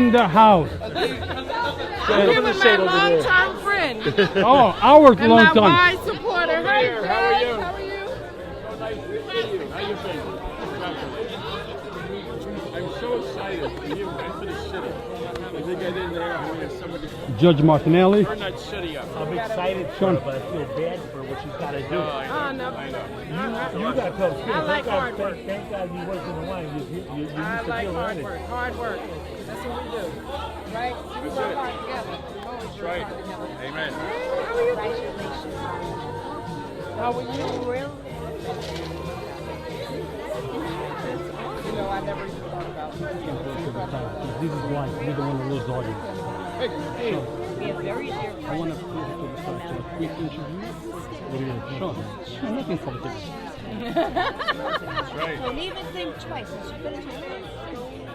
in the house. I'm here with my long-term friend. Oh, our and long my time. wide supporter. Hey, How are you? How are you? So nice to see you. How you been? I'm so excited for you and for the city. I think I did there. I mean, somebody Judge Martinelli. turn that city up. I'm excited for her, but I feel bad for what she's got to do. Oh, no. I know. You got tough skin. I like hard work. Thank God you working the line. You used I to like feel hard it. work. Hard work. That's what we do. Right? We work hard together. That's right. Amen. How are you? Real? You know, I never even thought about it. This is why we don't want to lose the audience. I want to do a quick interview. What do you think? Sure, nothing politics. That's right. Don't even think twice. You put it in.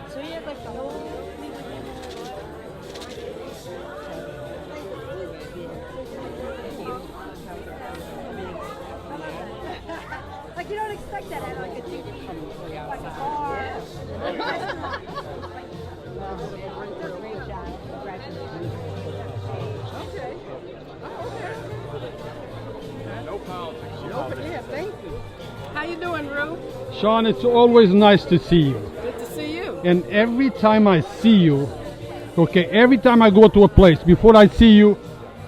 So you have like the whole. Like you don't expect that at like a TV, like a bar. Great job. Congratulations. Okay. No politics. Yeah, thank you. How you doing, Rue? Sean, it's always nice to see you. Good to see you. And every time I see you, okay, every time I go to a place, before I see you,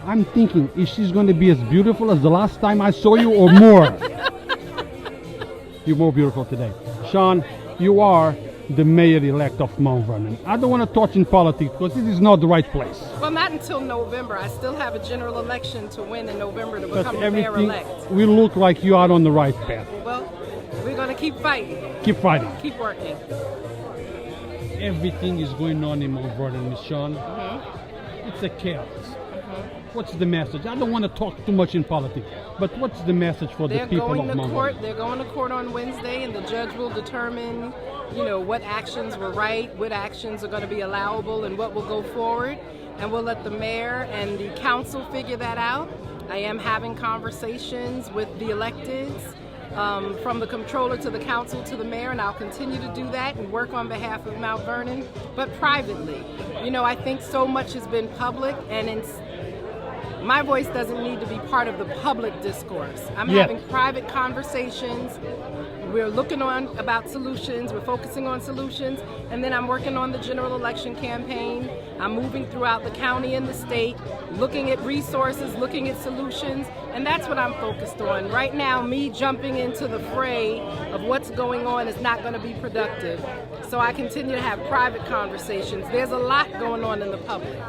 I'm thinking, is she going to be as beautiful as the last time I saw you or more? You're more beautiful today. Sean, you are the mayor-elect of Mount Vernon. I don't want to touch in politics because this is not the right place. Well, not until November. I still have a general election to win in November to But become the everything, mayor-elect. we look like you are on the right path. Well, we're going to keep fighting, Keep fighting. keep working. Everything is going on in Mount Vernon, Miss Shawyn. It's a chaos. What's the message? I don't want to talk too much in politics, but what's the message for the They're people going of to Mount court. Vernon? They're going to court on Wednesday, and the judge will determine, what actions were right, what actions are going to be allowable, and what will go forward. And we'll let the mayor and the council figure that out. I am having conversations with the electeds, from the comptroller to the council to the mayor, and I'll continue to do that and work on behalf of Mount Vernon, but privately. I think so much has been public, and my voice doesn't need to be part of the public discourse. I'm having private conversations. We're looking on about solutions. We're focusing on solutions. And then I'm working on the general election campaign. I'm moving throughout the county and the state, looking at resources, looking at solutions. And that's what I'm focused on. Right now, me jumping into the fray of what's going on is not going to be productive. So I continue to have private conversations. There's a lot going on in the public.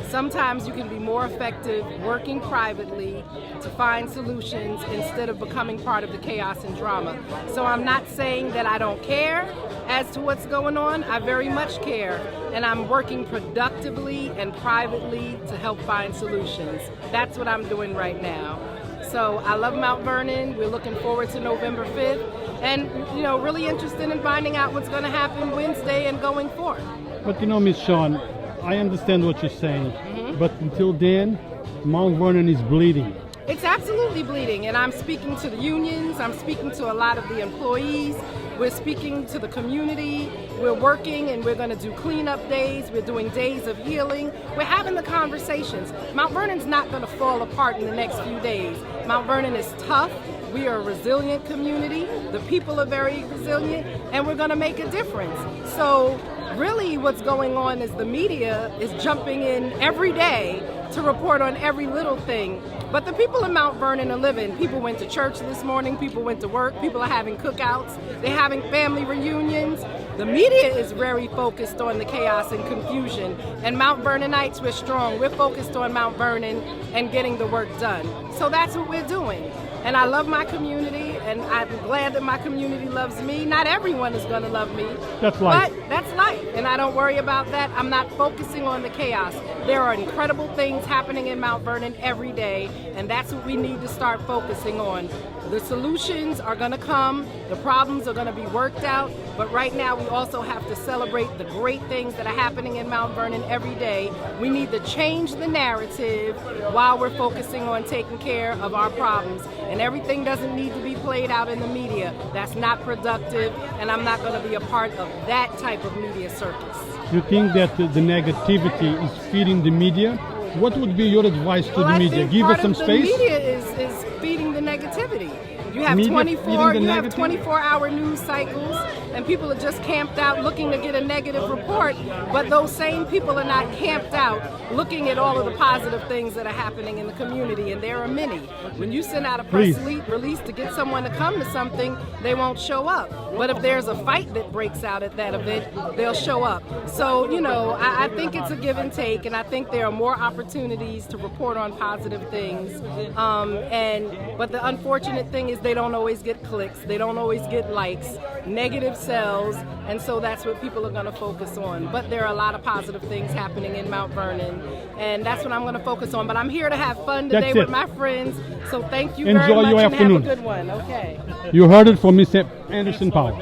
Sometimes you can be more effective working privately to find solutions instead of becoming part of the chaos and drama. So I'm not saying that I don't care as to what's going on. I very much care, and I'm working productively and privately to help find solutions. That's what I'm doing right now. So I love Mount Vernon. We're looking forward to November 5th, and really interested in finding out what's going to happen Wednesday and going forward. But Miss Shawyn, I understand what you're saying, but until then, Mount Vernon is bleeding. It's absolutely bleeding, and I'm speaking to the unions, I'm speaking to a lot of the employees, we're speaking to the community, we're working and we're going to do cleanup days, we're doing days of healing, we're having the conversations. Mount Vernon's not going to fall apart in the next few days. Mount Vernon is tough, we are a resilient community, the people are very resilient, and we're going to make a difference. So really what's going on is the media is jumping in every day to report on every little thing. But the people in Mount Vernon are living. People went to church this morning, people went to work, people are having cookouts, they're having family reunions. The media is very focused on the chaos and confusion. And Mount Vernonites, we're strong. We're focused on Mount Vernon and getting the work done. So that's what we're doing. And I love my community, and I'm glad that my community loves me. Not everyone is going to love me. That's life. But that's life, and I don't worry about that. I'm not focusing on the chaos. There are incredible things happening in Mount Vernon every day, and that's what we need to start focusing on. The solutions are going to come. The problems are going to be worked out. But right now, we also have to celebrate the great things that are happening in Mount Vernon every day. We need to change the narrative while we're focusing on taking care of our problems. And everything doesn't need to be played out in the media. That's not productive, and I'm not going to be a part of that type of media circus. You think that the negativity is feeding the media? What would be your advice to the I media? think Give part us some of the space. media is feeding the negativity. You have Media 24 feeding the you have negativity? 24-hour news cycles, and people are just camped out looking to get a negative report, but those same people are not camped out looking at all of the positive things that are happening in the community, and there are many. When you send out a press release to get someone to come to something, they won't show up. But if there's a fight that breaks out at that event, they'll show up. So, you know, I think it's a give and take, and I think there are more opportunities to report on positive things. But the unfortunate thing is they don't always get clicks, they don't always get likes, negative sells, and so that's what people are going to focus on. But there are a lot of positive things happening in Mount Vernon, and that's what I'm going to focus on. But I'm here to have fun today with my friends, so thank you very Enjoy much your and afternoon. have a good one. Okay. You heard it from Miss Anderson Powell.